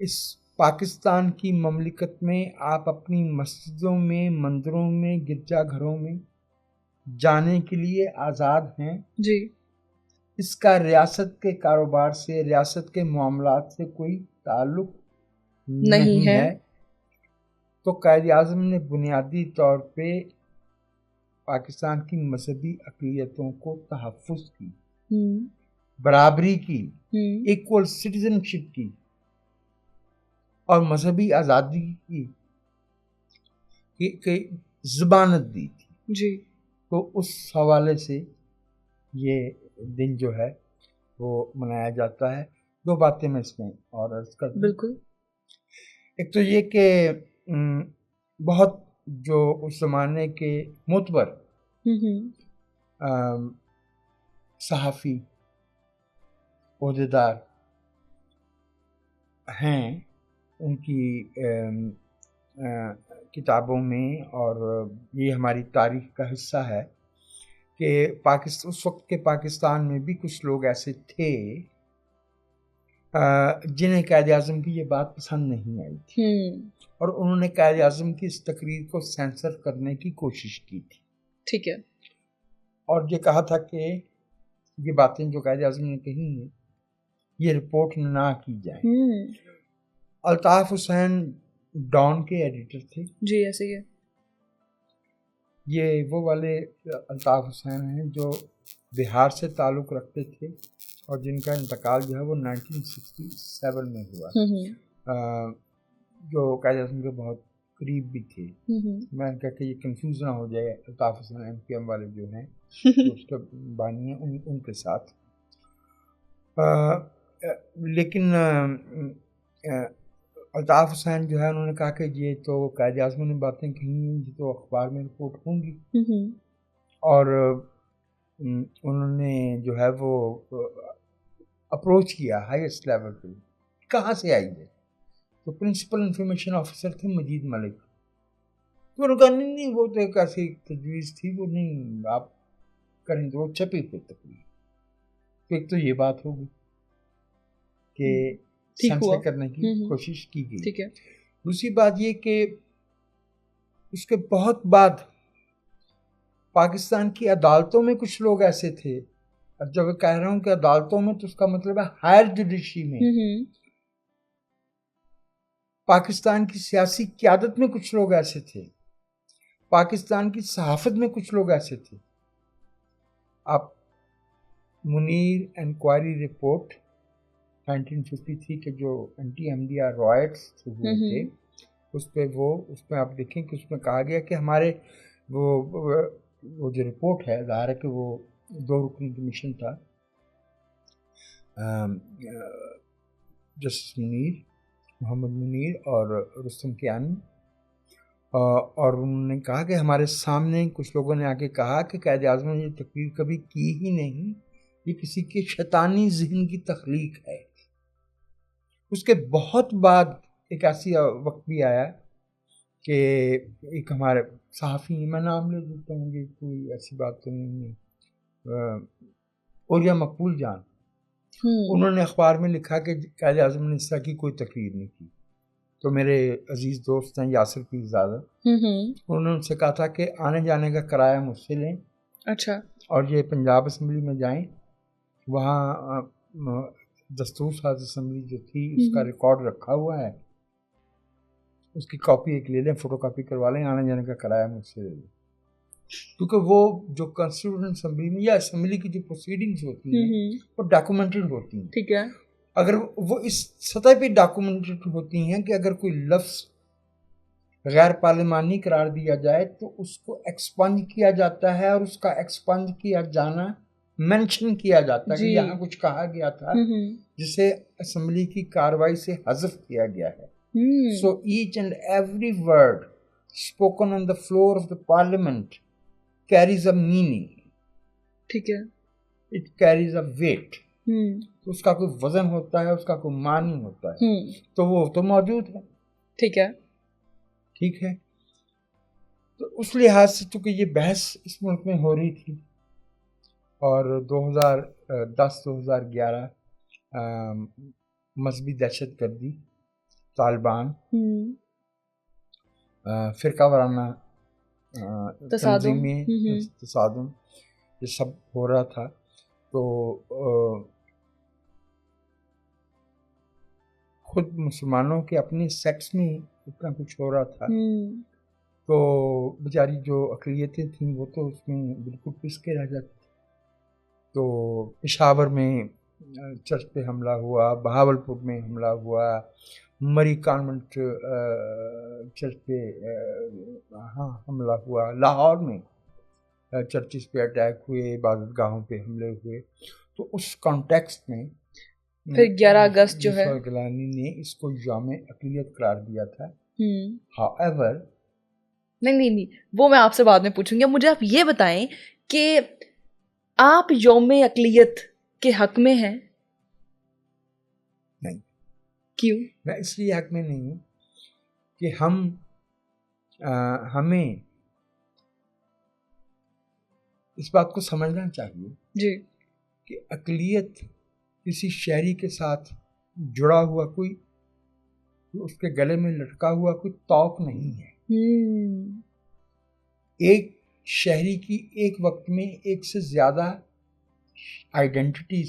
اس پاکستان کی مملکت میں آپ اپنی مسجدوں میں، مندروں میں، گرجا گھروں میں جانے کے لیے آزاد ہیں. جی. اس کا ریاست کے کاروبار سے، ریاست کے معاملات سے کوئی تعلق نہیں ہے. تو قائد اعظم نے بنیادی طور پہ پاکستان کی مذہبی اقلیتوں کو تحفظ کی، برابری کی، ایکول سٹیزن شپ کی اور مذہبی آزادی کی ضمانت دی تھی. جی. تو اس حوالے سے یہ دن جو ہے وہ منایا جاتا ہے. دو باتیں میں اس میں اور عرض کر دوں. بالکل. ایک تو یہ کہ بہت جو اس زمانے کے معتبر صحافی، عہدیدار ہیں، ان کی کتابوں میں، اور یہ ہماری تاریخ کا حصہ ہے کہ اس وقت کے پاکستان میں بھی کچھ لوگ ایسے تھے جنہیں قائد اعظم کی یہ بات پسند نہیں آئی تھی، اور انہوں نے قائد اعظم کی اس تقریر کو سینسر کرنے کی کوشش کی تھی. ٹھیک ہے. اور یہ کہا تھا کہ یہ باتیں جو قائد اعظم نے کہی ہیں یہ رپورٹ نہ کی جائیں. الطاف حسین ڈان کے ایڈیٹر تھے. جی ایسے ہی ہے. یہ وہ والے الطاف حسین ہیں جو بہار سے تعلق رکھتے تھے اور جن کا انتقال جو ہے وہ 1967 میں ہوا، جو قائد اعظم کے بہت قریب بھی تھے. میں نے کہا کہ یہ کنفیوز نہ ہو جائے Altaf Hussain M P M والے جو ہیں اس کے بانی ہیں ان کے ساتھ. لیکن الطاف حسین جو ہے انہوں نے کہا کہ یہ تو قائد اعظم نے باتیں کہی ہیں، یہ تو اخبار میں رپورٹ ہوں گی. اور انہوں نے جو ہے وہ اپروچ کیا ہائیسٹ لیول پہ، کہاں سے آئی ہے؟ تو پرنسپل انفارمیشن آفیسر تھے مجید ملک. تو انہوں نے کہا نہیں وہ تو ایک ایسی تجویز تھی، وہ نہیں آپ کریں گے، وہ چھپی پہ تقریر. تو ایک تو یہ بات ہوگی کہ سینسر کرنے کی کوشش کی گئی. ٹھیک ہے. دوسری بات یہ کہ اس کے بہت بعد پاکستان کی عدالتوں میں کچھ لوگ ایسے تھے، اب جب میں کہہ رہا ہوں کہ عدالتوں میں تو اس کا مطلب ہے ہائر جوڈیشری میں، پاکستان کی سیاسی قیادت میں کچھ لوگ ایسے تھے، پاکستان کی صحافت میں کچھ لوگ ایسے تھے. آپ منیر انکوائری رپورٹ 1953 کے جو اینٹی ایم ڈی آر رائٹس ہوئے تھے اس پہ آپ دیکھیں کہ اس میں کہا گیا کہ ہمارے وہ جو رپورٹ ہے، ظاہر ہے کہ وہ 2 رکنی کمیشن تھا، جسٹس منیر، محمد منیر اور رستم کیانی، اور انہوں نے کہا کہ ہمارے سامنے کچھ لوگوں نے آگے کہا کہ قائد اعظم نے یہ تقریر کبھی کی ہی نہیں، یہ کسی کے شیطانی ذہن کی تخلیق ہے. اس کے بہت بعد ایک ایسی وقت بھی آیا کہ ایک ہمارے صحافی، میں نام لے دیتا ہوں، یہ کوئی ایسی بات تو نہیں ہے، اوریا مقبول جان، انہوں نے اخبار میں لکھا کہ قائد اعظم نے اس طرح کی کوئی تقریر نہیں کی. تو میرے عزیز دوست ہیں یاسر پیرزادہ، انہوں نے ان سے کہا تھا کہ آنے جانے کا کرایہ مجھ سے لیں، اچھا، اور یہ پنجاب اسمبلی میں جائیں، وہاں دستور ساز اسمبلی جو تھی اس کا ریکارڈ رکھا ہوا ہے، اس کی کاپی ایک لے لیں، فوٹو کاپی کروا لیں، آنے جانے کا کرایہ مجھ سے لے لیں. کیونکہ وہ جو کانسٹیٹیوشن اسمبلی میں یا اسمبلی کی جو پروسیڈنگز ہوتی ہیں وہ ڈاکومنٹڈ ہوتی ہیں. ٹھیک ہے. اگر وہ اس سطح پہ ڈاکومنٹڈ ہوتی ہیں کہ اگر کوئی لفظ غیر پارلیمانی قرار دیا جائے تو اس کو ایکسپنج کیا جاتا ہے، اور اس کا ایکسپنج کیا جانا مینشن کیا جاتا ہے کہ یہاں کچھ کہا گیا تھا جسے اسمبلی کی کاروائی سے حذف کیا گیا ہے. So each and every word spoken on the floor of the parliament carries a meaning. ٹھیک ہے. It carries a weight. اس کا کوئی وزن ہوتا ہے، اس کا کوئی معنی ہوتا ہے، تو وہ تو موجود ہے. ٹھیک ہے. ٹھیک ہے. تو اس لحاظ سے چونکہ یہ بحث اس ملک میں ہو رہی تھی، اور 2010-2011 مذہبی دہشت گردی طالبان، فرقہ وارانہ تنظیمیں، تصادم، یہ سب ہو رہا تھا. تو خود مسلمانوں کے اپنے سیکس میں اتنا کچھ ہو رہا تھا، تو بیچاری جو اقلیتیں تھیں وہ تو اس میں بالکل پس کے رہ جاتی. تو پشاور میں چرچ پہ حملہ ہوا، بہاولپور میں حملہ ہوا، مری کانوینٹ چرچ پہ حملہ ہوا، لاہور میں چرچز پہ اٹیک ہوئے، عبادت گاہوں پہ حملے ہوئے. تو اس کانٹیکسٹ میں پھر 11 اگست جو ہے گیلانی نے اس کو یوم اقلیت قرار دیا تھا. however نہیں وہ میں آپ سے بعد میں پوچھوں گی. اب مجھے آپ یہ بتائیں کہ آپ یوم اقلیت کے حق میں ہیں؟ نہیں. کیوں؟ میں اس لیے حق میں نہیں ہوں کہ ہمیں اس بات کو سمجھنا چاہیے جی کہ اقلیت کسی شہری کے ساتھ جڑا ہوا کوئی اس کے گلے میں لٹکا ہوا کوئی توق نہیں ہے. ایک شہری کی ایک وقت میں ایک سے زیادہ آئیڈینٹیٹیز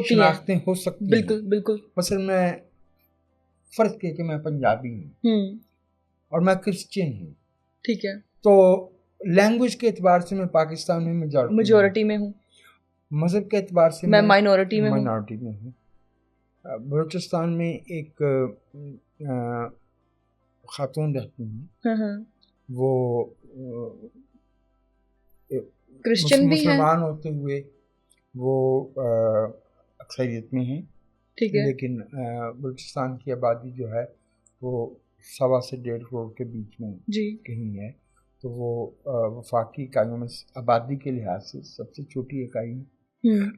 شناختیں ہو سکتی ہیں. بالکل بالکل. مثلا میں فرض کیا کہ میں پنجابی ہوں اور میں کرسچین ہوں، ٹھیک ہے، تو لینگویج کے اعتبار سے میں پاکستان میں میجورٹی میں ہوں، مذہب کے اعتبار سے میں مائنورٹی میں ہوں. بلوچستان میں ایک خاتون رہتی ہیں، وہ کرسچن بھی ہیں، مسلمان ہوتے ہوئے وہ اکثریت میں ہیں، ٹھیک ہے، لیکن بلوچستان کی آبادی جو ہے وہ 1.25 سے 1.5 کروڑ کے بیچ میں کہیں ہے. تو وہ وفاقی اکائیوں میں آبادی کے لحاظ سے سب سے چھوٹی اکائی ہے،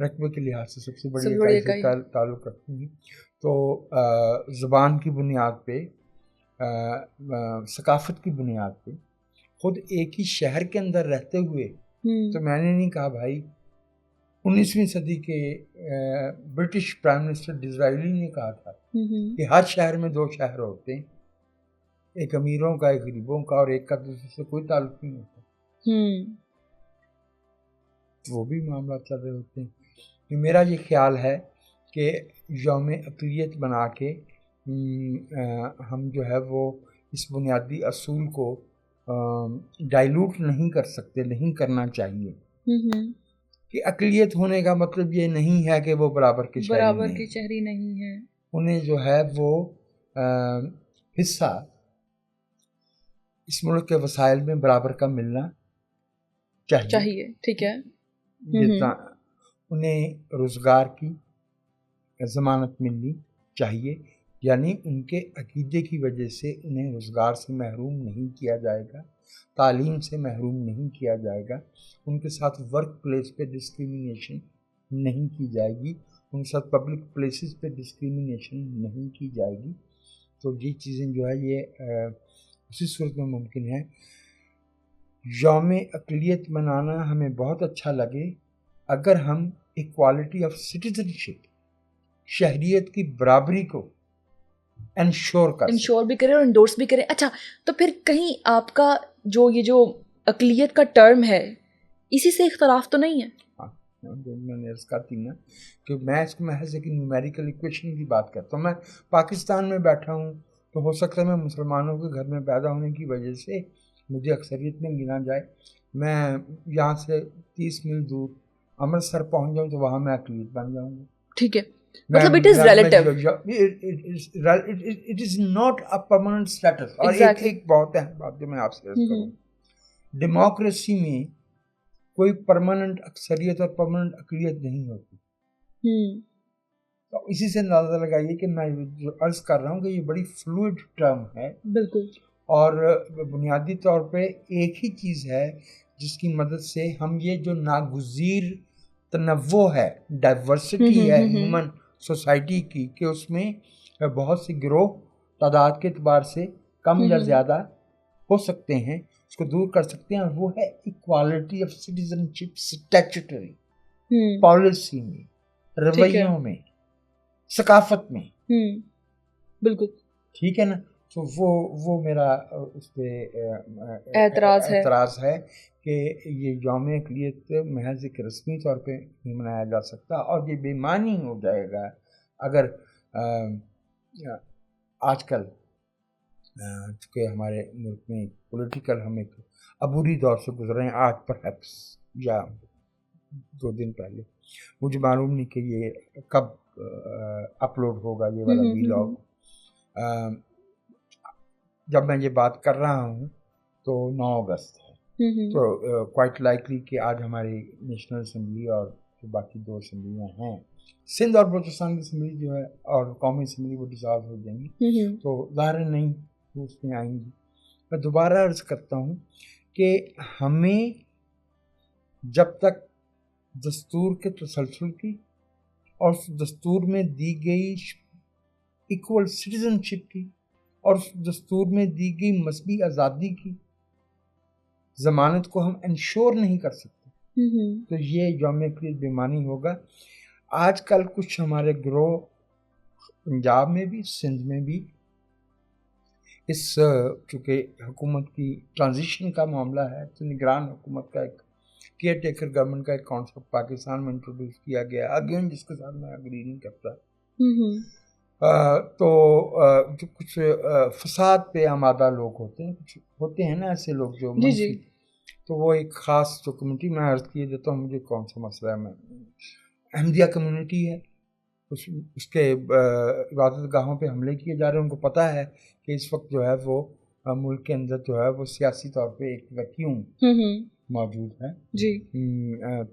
رقبے کے لحاظ سے سب سے بڑی اکائی سے تعلق رکھتی ہیں. تو زبان کی بنیاد پہ، ثقافت کی بنیاد پہ، خود ایک ہی شہر کے اندر رہتے ہوئے، تو میں نے نہیں کہا بھائی، 19ویں صدی کے برٹش پرائم منسٹر ڈزرائیلی نے کہا تھا کہ ہر شہر میں 2 شہر ہوتے ہیں، ایک امیروں کا، ایک غریبوں کا، اور ایک کا دوسرے سے کوئی تعلق نہیں ہوتا. وہ بھی معاملات چل رہے ہوتے ہیں. تو میرا یہ خیال ہے کہ یوم اقلیت بنا کے ہم جو ہے وہ اس بنیادی اصول کو ڈائلوٹ نہیں کر سکتے، نہیں کرنا چاہیے. کہ اقلیت ہونے کا مطلب یہ نہیں ہے کہ وہ برابر کے شہری نہیں ہیں. انہیں جو ہے وہ حصہ اس ملک کے وسائل میں برابر کا ملنا چاہیے. ٹھیک ہے. جتنا انہیں روزگار کی ضمانت ملنی چاہیے، یعنی ان کے عقیدے کی وجہ سے انہیں روزگار سے محروم نہیں کیا جائے گا، تعلیم سے محروم نہیں کیا جائے گا، ان کے ساتھ ورک پلیس پہ ڈسکریمنیشن نہیں کی جائے گی، ان کے ساتھ پبلک پلیسز پہ ڈسکریمنیشن نہیں کی جائے گی. تو یہ چیزیں جو ہے یہ اسی صورت میں ممکن ہے. یوم اقلیت منانا ہمیں بہت اچھا لگے اگر ہم ایکوالٹی آف سٹیزنشپ، شہریت کی برابری کو انشور بھی کریں اور انڈورس بھی کریں. اچھا، تو پھر کہیں آپ کا یہ جو اقلیت کا ٹرم ہے اسی سے اختلاف تو نہیں ہے؟ میں نے عرض کرتی نا کہ میں اس کو محض ایک نیومیریکل ایکویشن کی بات کرتا ہوں. میں پاکستان میں بیٹھا ہوں تو ہو سکتا ہے میں مسلمانوں کے گھر میں پیدا ہونے کی وجہ سے مجھے اکثریت میں گنا جائے. میں یہاں سے 30 میل دور امرتسر پہنچ جاؤں تو وہاں میں اقلیت بن جاؤں گا. ٹھیک ہے، مطلب it is relative, it is not a permanent status. اور ایک بہت اہم بات جو میں آپ سے عرض کروں، ڈیموکریسی میں کوئی پرماننٹ اکثریت اور پرماننٹ اقلیت نہیں ہوتی. تو اسی سے اندازہ لگائیے کہ میں جو عرض کر رہا ہوں کہ یہ بڑی فلوئڈ ٹرم ہے. بالکل. اور بنیادی طور پہ ایک ہی چیز ہے جس کی مدد سے ہم یہ جو ناگزیر تنوع ہے، ڈائیورسٹی ہے ہیومن سوسائٹی کی، کہ اس میں بہت سے گروہ تعداد کے اعتبار سے کم یا زیادہ ہو سکتے ہیں، اس کو دور کر سکتے ہیں. اور وہ ہے equality of citizenship statutory policy میں، رویوں میں، ثقافت میں. بالکل. ٹھیک ہے نا. تو وہ میرا اس پہ اعتراض ہے کہ یہ یوم اقلیت محض ایک رسمی طور پہ نہیں منایا جا سکتا، اور یہ بے معنی ہو جائے گا اگر آج کل چونکہ ہمارے ملک میں پولیٹیکل ہم ایک عبوری دور سے گزر رہے ہیں. آج پرہیپس یا 2 دن پہلے، مجھے معلوم نہیں کہ یہ کب اپلوڈ ہوگا یہ والا ویلاگ. جب میں یہ بات کر رہا ہوں تو 9 اگست ہے. تو کوائٹ لائکلی کہ آج ہماری نیشنل اسمبلی اور باقی 2 اسمبلیاں ہیں، سندھ اور بلوچستان کی اسمبلی جو ہے اور قومی اسمبلی وہ ڈیزالو ہو جائیں گی، تو ظاہر نہیں وہ اس میں آئیں گی. میں دوبارہ عرض کرتا ہوں کہ ہمیں جب تک دستور کے تسلسل کی اور دستور میں دی گئی ایکول سٹیزن شپ کی اور دستور میں دی گئی مذہبی آزادی کی ضمانت کو ہم انشور نہیں کر سکتے، تو یہ یوم اقلیت بے معنی ہوگا. آج کل کچھ ہمارے گروہ پنجاب میں بھی سندھ میں بھی اس چونکہ حکومت کی ٹرانزیشن کا معاملہ ہے تو نگران حکومت کا ایک کیئر ٹیکر گورنمنٹ کا ایک کانسیپٹ پاکستان میں انٹروڈیوس کیا گیا، اگین جس کے ساتھ میں اگری نہیں کرتا. تو جو کچھ فساد پہ آمادہ لوگ ہوتے ہیں، کچھ ہوتے ہیں نا ایسے لوگ جو منفی، تو وہ ایک خاص جو کمیونٹی میں عرض کیے دیتا ہوں مجھے کون سا مسئلہ ہے. میں احمدیہ کمیونٹی ہے، اس کے عبادت گاہوں پہ حملے کیے جا رہے ہیں. ان کو پتہ ہے کہ اس وقت جو ہے وہ ملک کے اندر جو ہے وہ سیاسی طور پہ ایک ویکیوم موجود ہے جی،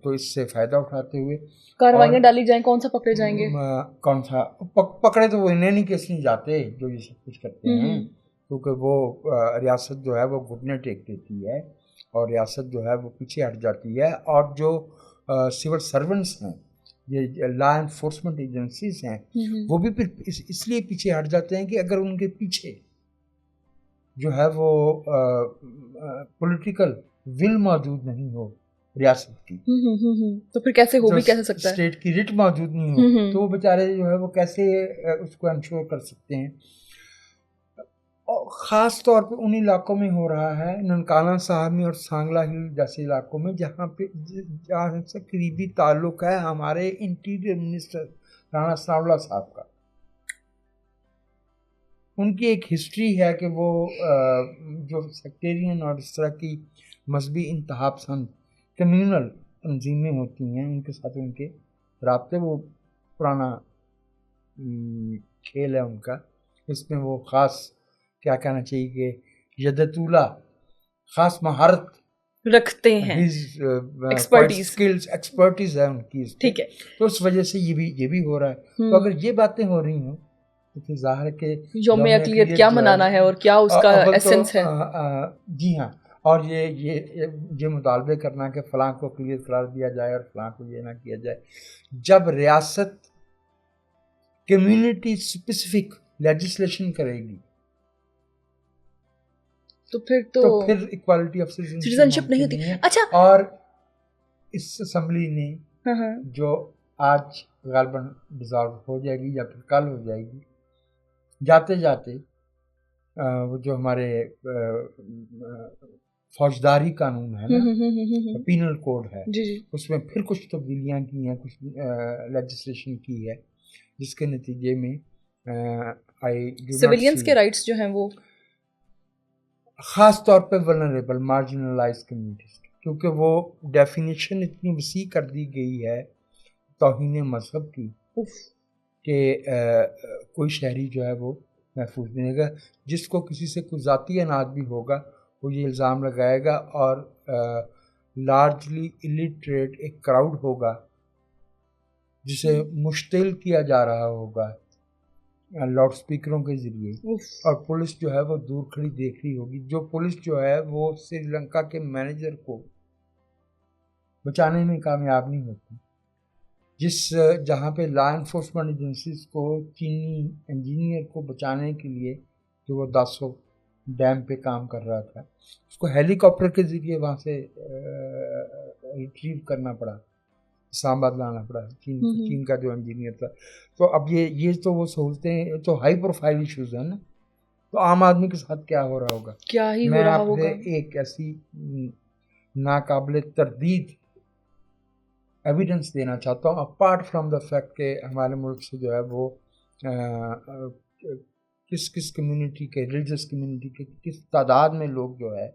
تو اس سے فائدہ اٹھاتے ہوئے کاروائیاں ڈالی جائیں. کون سا پکڑے جائیں گے؟ کون سا پکڑے تو وہ انہیں نہیں کیس نہیں جاتے جو یہ سب کچھ کرتے ہیں، کیونکہ وہ ریاست جو ہے وہ گھٹنے ٹیک دیتی ہے اور ریاست جو ہے وہ پیچھے ہٹ جاتی ہے. اور جو سول سرونٹس ہیں، یہ لا انفورسمنٹ ایجنسیز ہیں، وہ بھی پھر اس لیے پیچھے ہٹ جاتے ہیں کہ اگر ان کے پیچھے جو ہے وہ پولیٹیکل ول موجود نہیں ہو ریاست کی، تو پھر کیسے ہو بھی کیسے سکتا ہے، اسٹیٹ کی ریٹ موجود نہیں ہو، تو وہ بیچارے جو ہے وہ کیسے اس کو انشور کر سکتے ہیں. اور خاص طور پہ ان علاقوں میں ہو رہا ہے، ننکانہ صاحب میں اور سانگلا ہل جیسے علاقوں میں، جہاں سے قریبی تعلق ہے ہمارے انٹیریئر منسٹر رانا ثناء اللہ صاحب کا. ان کی ایک ہسٹری ہے کہ وہ جو سیکٹیرین اور اس طرح کی مذہبی انتہا پسند کمیونل تنظیمیں ہوتی ہیں ان کے ساتھ ان کے رابطے، وہ پرانا کھیل ہے ان کا. اس میں وہ خاص کیا کہنا چاہیے کہ یدتولہ خاص مہارت رکھتے ہیں، ایکسپرٹیز ہے ان کی، ٹھیک ہے. تو اس وجہ سے یہ بھی ہو رہا ہے. تو اگر یہ باتیں ہو رہی ہوں تو پھر ظاہر ہے کہ یوم اقلیت کیا منانا ہے اور کیا اس کا ایسنس ہے. جی ہاں، اور یہ مطالبے کرنا کہ فلاں کو اقلیت قرار دیا جائے اور فلاں کو یہ نہ کیا جائے، جب ریاست کمیونٹی اسپیسیفک لیجسلیشن کرے گی تو پھر ایکوالٹی آف سٹیزن شپ نہیں ہوتی. اچھا، اور اس اسمبلی نے جو آج غالباً ڈیزالو ہو جائے گی یا پھر کل ہو جائے گی، جاتے جاتے وہ جو ہمارے فوجداری قانون ہے نا، پینل کوڈ ہے، اس میں پھر کچھ تبدیلیاں کی ہیں، کچھ لیجسلیشن کی ہے، جس کے نتیجے میں سویلینز کے رائٹس جو ہیں وہ خاص طور پہ ولنریبل مارجنلائز کمیونٹیز، کیونکہ وہ ڈیفینیشن اتنی وسیع کر دی گئی ہے توہین مذہب کی کہ کوئی شہری جو ہے وہ محفوظ نہیں رہے گا. جس کو کسی سے کوئی ذاتی اناج بھی ہوگا وہ یہ الزام لگائے گا، اور لارجلی الٹریٹ ایک کراؤڈ ہوگا جسے مشتعل کیا جا رہا ہوگا لاؤڈ سپیکروں کے ذریعے، اور پولیس جو ہے وہ دور کھڑی دیکھ رہی ہوگی. جو پولیس جو ہے وہ سری لنکا کے مینیجر کو بچانے میں کامیاب نہیں ہوتی، جہاں پہ لا انفورسمنٹ ایجنسیز کو چینی انجینئر کو بچانے کے لیے جو وہ داسو ڈیم پہ کام کر رہا تھا، اس کو ہیلی کاپٹر کے ذریعے وہاں سے ریٹریو کرنا پڑا، اسلام آباد لانا پڑا، چین کا جو انجینئر تھا. تو اب یہ تو وہ سہولتیں تو ہائی پروفائل ایشوز ہیں نا، تو عام آدمی کے ساتھ کیا ہو رہا ہوگا. کیا ہی ہو میں رہا آپ ہوگا. سے ایک ایسی ناقابل تردید ایویڈنس دینا چاہتا ہوں اپارٹ فرام دا فیکٹ کہ ہمارے ملک سے جو ہے وہ کس کمیونٹی کے, ریلیجس کمیونٹی کے کس تعداد میں لوگ جو ہے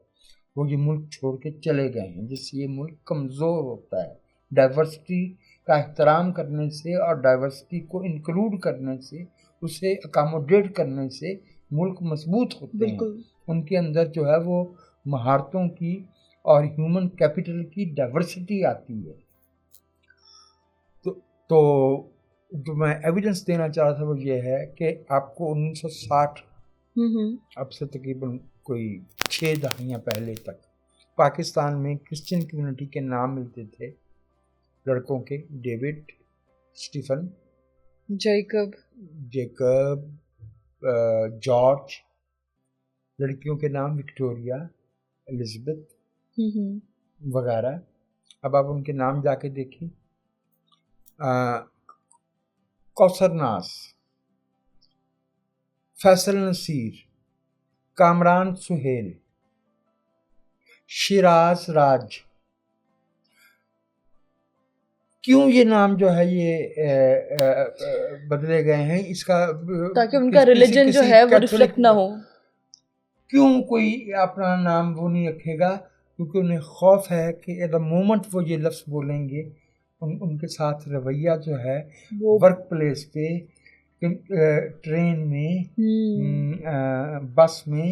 وہ یہ ملک چھوڑ کے چلے گئے ہیں, جس سے یہ ملک کمزور ہوتا ہے. ڈائیورسٹی کا احترام کرنے سے اور ڈائیورسٹی کو انکلوڈ کرنے سے, اسے اکاموڈیٹ کرنے سے ملک مضبوط ہوتے ہیں. ان کے اندر جو ہے وہ مہارتوں کی اور ہیومن کیپٹل کی ڈائیورسٹی آتی ہے. تو جو میں ایویڈنس دینا چاہ رہا تھا وہ یہ ہے کہ آپ کو 1960 اب سے تقریباً کوئی 6 دہائیاں پہلے تک پاکستان میں کرسچن کمیونٹی کے نام ملتے تھے لڑکوں کے, ڈیوڈ, اسٹیفن, جیکب, جارج. لڑکیوں کے نام وکٹوریا, الزبتھ وغیرہ. اب آپ ان کے نام جا کے دیکھیں, کوثر ناز, فیصل نصیر, کامران سہیل, شیراز راج. کیوں یہ نام جو ہے یہ بدلے گئے ہیں, اس کا تاکہ ان کا ریلیجن جو ہے وہ ریفلیکٹ نہ ہو. کیوں کوئی اپنا نام وہ نہیں رکھے گا؟ کیونکہ انہیں خوف ہے کہ ایٹ دا مومنٹ وہ یہ لفظ بولیں گے ان کے ساتھ رویہ جو ہے ورک پلیس پہ, ٹرین میں, بس میں,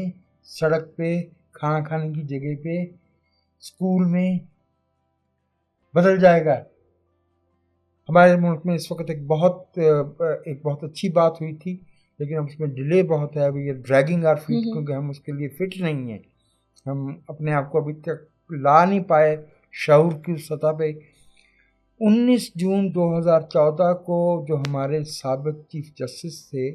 سڑک پہ, کھانا کھانے کی جگہ پہ, اسکول میں بدل جائے گا. ہمارے ملک میں اس وقت ایک بہت اچھی بات ہوئی تھی, لیکن اب اس میں ڈیلے بہت ہے. ابھی یہ ڈریگنگ آر فٹ, کیونکہ ہم اس کے لیے فٹ نہیں ہیں, ہم اپنے آپ کو ابھی تک لا نہیں پائے شعور کی سطح پہ. 19 جون 2014 کو جو ہمارے سابق چیف جسٹس تھے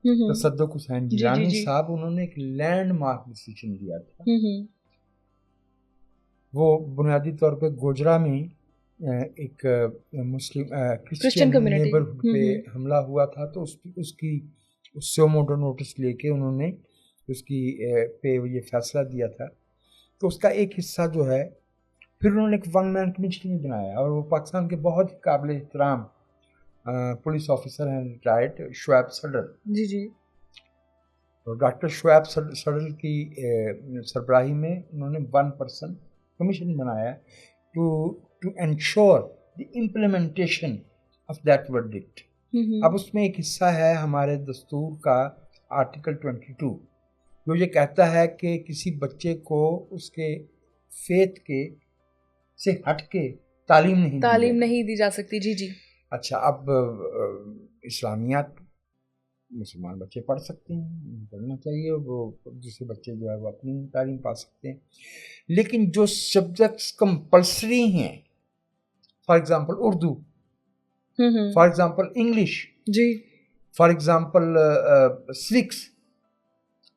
تصدق حسین جیلانی صاحب, انہوں نے ایک لینڈ مارک ڈیسیژن لیا تھا. وہ بنیادی طور پہ گوجرا میں ایک مسلم کرسچن نیبرہڈ پہ حملہ ہوا تھا, تو اس سے موٹو نوٹس لے کے انہوں نے اس کی پہ یہ فیصلہ دیا تھا. تو اس کا ایک حصہ جو ہے پھر انہوں نے ایک ون مین کمیشن بنایا, اور وہ پاکستان کے بہت ہی قابل احترام پولیس آفیسر ہیں ریٹائرڈ, شعیب صدر. تو ڈاکٹر شعیب صدر کی سربراہی میں انہوں نے 1 پرسن کمیشن بنایا to ensure the implementation of that verdict. اب اس میں ایک حصہ ہے ہمارے دستور کا آرٹیکل 22, جو یہ کہتا ہے کہ کسی بچے کو اس کے فیتھ کے سے ہٹ کے تعلیم نہیں دی جا سکتی. جی. اچھا, اب اسلامیات مسلمان بچے پڑھ سکتے ہیں, پڑھنا چاہیے, وہ دوسرے بچے جو ہے وہ اپنی تعلیم پا سکتے ہیں. لیکن جو سبجیکٹس کمپلسری ہیں, for example Urdu, for example English, for example civics,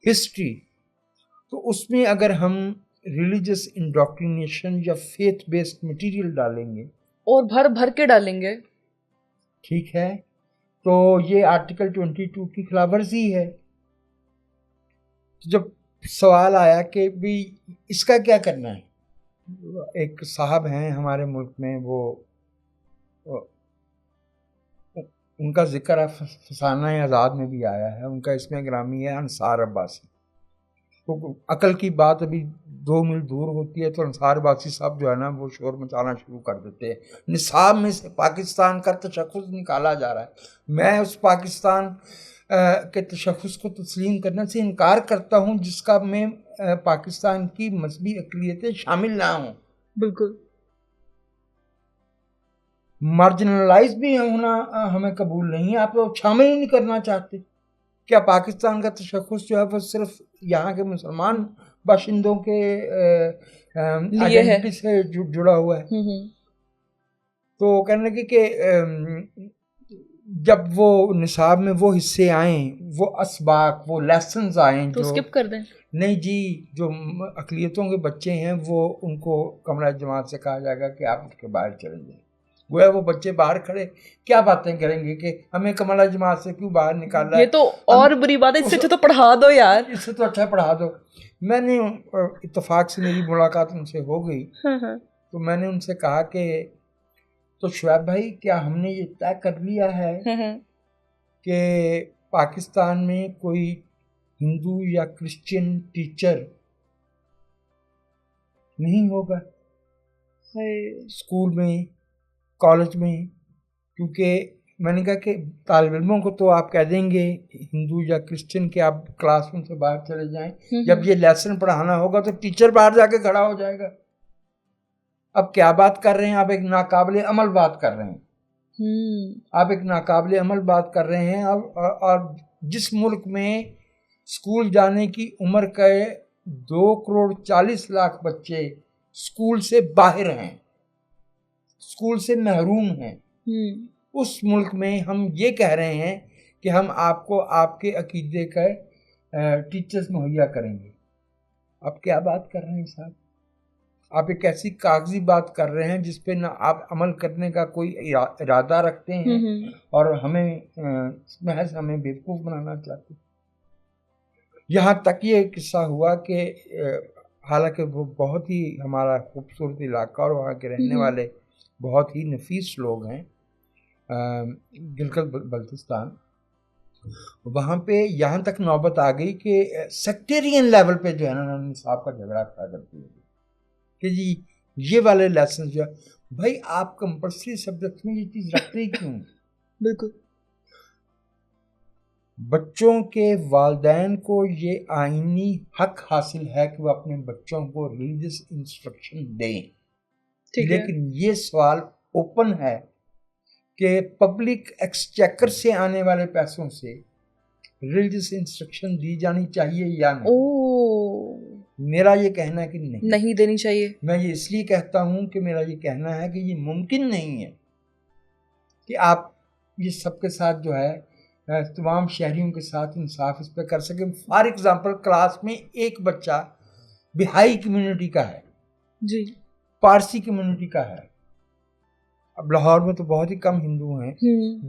history, تو اس میں اگر ہم ریلیجس انڈوکٹرینیشن یا فیتھ بیسڈ مٹیریل ڈالیں گے اور بھر کے ڈالیں گے, ٹھیک ہے, تو یہ آرٹیکل 22 کی خلاف ورزی ہے. جب سوال آیا کہ بھی اس کا کیا کرنا ہے, ایک صاحب ہیں ہمارے ملک میں, وہ ان کا ذکر فسانہ آزاد میں بھی آیا ہے, ان کا اس میں گرامی ہے انصار عباسی. تو عقل کی بات ابھی 2 میل دور ہوتی ہے تو انصار عباسی صاحب جو ہے نا وہ شور مچانا شروع کر دیتے ہیں. نصاب میں سے پاکستان کا تشخص نکالا جا رہا ہے. میں اس پاکستان کے تشخص کو تسلیم کرنے سے انکار کرتا ہوں جس کا میں پاکستان کی مذہبی اقلیتیں شامل نہ ہوں. بالکل. مارجنلائز بھی ہونا ہمیں قبول نہیں ہے, آپ لوگ شامل ہی نہیں کرنا چاہتے. کیا پاکستان کا تشخص جو ہے وہ صرف یہاں کے مسلمان باشندوں کے آئیڈینٹی سے جڑا ہوا ہے؟ تو کہنے لگے کہ جب وہ نصاب میں وہ حصے آئیں, وہ اسباق, وہ لیسنز آئیں تو سکپ کر دیں. نہیں جی, جو اقلیتوں کے بچے ہیں وہ ان کو کمرہ جماعت سے کہا جائے گا کہ آپ اٹھ کے باہر چلے جائیں, گویا وہ بچے باہر کھڑے کیا باتیں کریں گے کہ ہمیں کملا جماعت سے کیوں باہر نکالا ہے. یہ تو اور بری بات ہے, اس سے اچھا تو پڑھا دو یار, اس سے تو اچھا پڑھا دو. میں نے اتفاق سے میری ملاقات ان سے ہو گئی, تو میں نے ان سے کہا کہ تو شعیب بھائی کیا ہم نے یہ طے کر لیا ہے کہ پاکستان میں کوئی ہندو یا کرسچین ٹیچر نہیں ہوگا اسکول میں, کالج میں؟ کیونکہ میں نے کہا کہ طالب علموں کو تو آپ کہہ دیں گے ہندو یا کرسچن کہ آپ کلاس روم سے باہر چلے جائیں, جب یہ لیسن پڑھانا ہوگا تو ٹیچر باہر جا کے کھڑا ہو جائے گا. اب کیا بات کر رہے ہیں آپ, ایک ناقابل عمل بات کر رہے ہیں, آپ ایک ناقابل عمل بات کر رہے ہیں. اور جس ملک میں اسکول جانے کی عمر کے 2,40,00,000 بچے اسکول سے باہر ہیں, اسکول سے محروم ہیں, اس ملک میں ہم یہ کہہ رہے ہیں کہ ہم آپ کو آپ کے عقیدے کا ٹیچرز مہیا کریں گے. آپ کیا بات کر رہے ہیں صاحب؟ آپ ایک ایسی کاغذی بات کر رہے ہیں جس پہ نہ آپ عمل کرنے کا کوئی ارادہ رکھتے ہیں اور ہمیں محض ہمیں بیوقوف بنانا چاہتے ہیں. یہاں تک یہ قصہ ہوا کہ حالانکہ وہ بہت ہی ہمارا خوبصورت علاقہ اور وہاں کے رہنے والے بہت ہی نفیس لوگ ہیں, گلگت بلتستان, وہاں پہ یہاں تک نوبت آ گئی کہ سیکٹیرین لیول پہ جو ہے نا نصاب کا جھگڑا کھڑا کرتی ہے کہ جی یہ والے لیسن جو ہے, بھائی آپ کمپلسری سبجیکٹ میں یہ چیز رکھتے ہی کیوں؟ بالکل بچوں کے والدین کو یہ آئینی حق حاصل ہے کہ وہ اپنے بچوں کو ریلیجس انسٹرکشن دیں, لیکن یہ سوال اوپن ہے کہ پبلک ایکسچیکر سے آنے والے پیسوں سے ریلیجس انسٹرکشن دی جانی چاہیے یا نہیں. میرا یہ کہنا ہے کہ نہیں دینی چاہیے. میں یہ اس لیے کہتا ہوں کہ میرا یہ کہنا ہے کہ یہ ممکن نہیں ہے کہ آپ یہ سب کے ساتھ جو ہے تمام شہریوں کے ساتھ انصاف اس پہ کر سکیں. فار ایگزامپل کلاس میں ایک بچہ بہائی کمیونٹی کا ہے, جی پارسی کمیونٹی کا ہے. اب لاہور میں تو بہت ہی کم ہندو ہیں,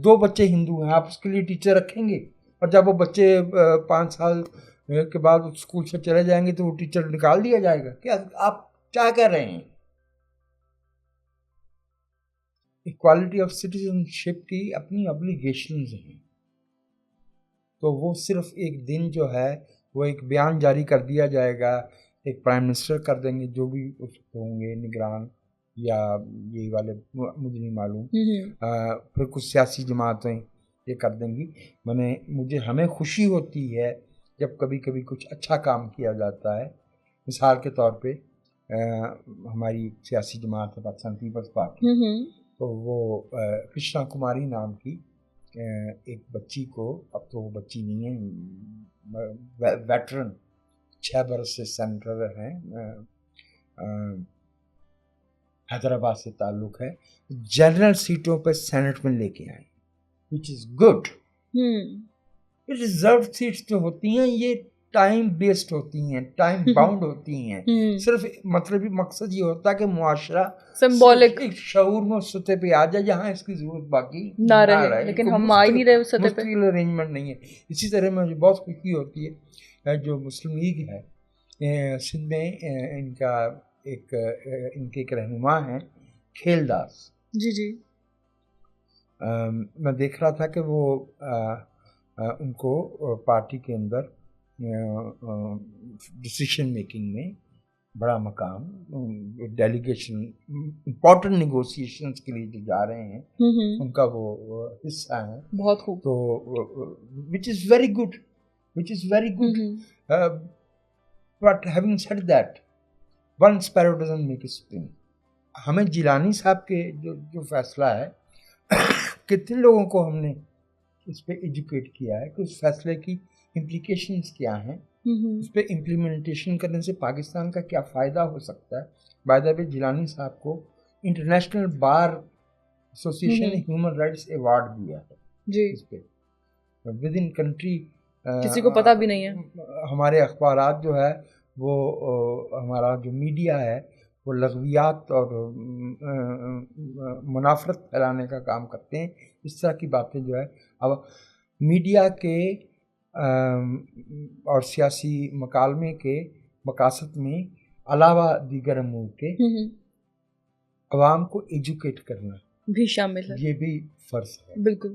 2 بچے ہندو ہیں, آپ اس کے لیے ٹیچر رکھیں گے؟ اور جب وہ بچے 5 سال کے بعد اسکول سے چلے جائیں گے تو وہ ٹیچر نکال دیا جائے گا کیا؟ آپ کیا کہہ رہے ہیں؟ ایکوالٹی آف سٹیزن شپ کی اپنی ابلیگیشنز ہیں, تو وہ صرف ایک دن جو ہے وہ ایک بیان جاری کر دیا جائے گا, ایک پرائم منسٹر کر دیں گے, جو بھی اس ہوں گے نگران یا یہ والے مجھے نہیں معلوم, پھر کچھ سیاسی جماعتیں یہ کر دیں گی. ہمیں خوشی ہوتی ہے جب کبھی کبھی کچھ اچھا کام کیا جاتا ہے. مثال کے طور پہ ہماری سیاسی جماعت ہے پاکستان پیپلز پارٹی, تو وہ کرشنا کماری نام کی ایک بچی کو, اب تو وہ بچی نہیں ہے, ویٹرن 6 برس سے سینیٹر ہیں, حیدرآباد سے تعلق ہے, جنرل سیٹوں پہ سینٹ میں لے کے آئیں, which is good. Reserve seats جو ہوتی ہیں یہ ٹائم بیسڈ ہوتی ہیں, ٹائم باؤنڈ ہوتی ہیں, صرف مقصد یہ ہوتا ہے کہ معاشرہ سمبولک ایک شعور میں اس سطح پہ آ جائے جہاں اس کی ضرورت باقی نہ رہے, لیکن ہم آ ہی نہیں رہے اس سطح پہ, مستقل ارینجمنٹ نہیں ہے. اسی طرح مجھے بہت خوشی ہوتی ہے جو مسلم لیگ ہے سندھ میں, ان کے ایک رہنما ہیں کھیل داس. جی میں دیکھ رہا تھا کہ وہ ان کو پارٹی کے اندر ڈیسیشن میکنگ میں بڑا مقام, ڈیلیگیشن امپورٹنٹ نیگوسیشنز کے لیے جو جا رہے ہیں ان کا وہ حصہ ہیں. بہت خوب. تو which is very good. But having said that, one sparrow doesn't make a spring. ہمیں جیلانی صاحب کے جو فیصلہ ہے, کتنے لوگوں کو ہم نے اس پہ ایجوکیٹ کیا ہے کہ اس فیصلے کی امپلیکیشنز کیا ہیں, اس پہ امپلیمنٹیشن کرنے سے پاکستان کا کیا فائدہ ہو سکتا ہے. بائی دا وے جیلانی صاحب کو انٹرنیشنل بار ایسوسیشن نے ہیومن رائٹس ایوارڈ دیا ہے جی, اس پہ ود ان کنٹری. کسی کو پتہ بھی نہیں ہے. ہمارے اخبارات جو ہے وہ, ہمارا جو میڈیا ہے وہ لغویات اور منافرت پھیلانے کا کام کرتے ہیں. اس طرح کی باتیں جو ہے اب میڈیا کے اور سیاسی مکالمے کے مقاصد میں علاوہ دیگر امور کے عوام کو ایجوکیٹ کرنا بھی شامل ہے, یہ بھی فرض ہے. بالکل.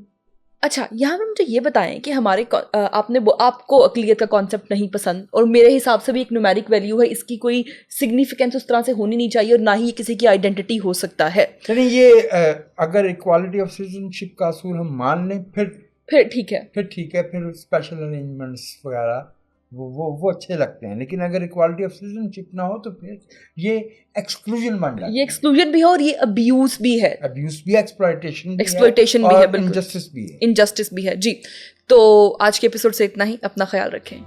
اچھا, یہاں پہ مجھے یہ بتائیں کہ ہمارے آپ کو اقلیت کا کانسیپٹ نہیں پسند, اور میرے حساب سے بھی ایک نیومیرک ویلیو ہے, اس کی کوئی سگنیفیکینس اس طرح سے ہونی نہیں چاہیے, اور نہ ہی یہ کسی کی آئیڈینٹی ہو سکتا ہے. یعنی یہ اگر ایکوالٹی آف سٹیزن شپ کا اصول ہم مان لیں پھر ٹھیک ہے, پھر اسپیشل ارینجمنٹس وغیرہ وہ اچھے لگتے ہیں. لیکن اگر ایکوالٹی آف سٹیزن شپ نہ ہو تو پھر یہ ایکسکلوژن بن جاتا ہے. یہ ایکسکلوژن بھی ہے اور یہ ابیوز بھی ہے, ایکسپلائٹیشن بھی ہے, بالکل انجسٹس بھی ہے. انجسٹس بھی ہے. جی, تو آج کے ایپیسوڈ سے اتنا ہی. اپنا خیال رکھیں.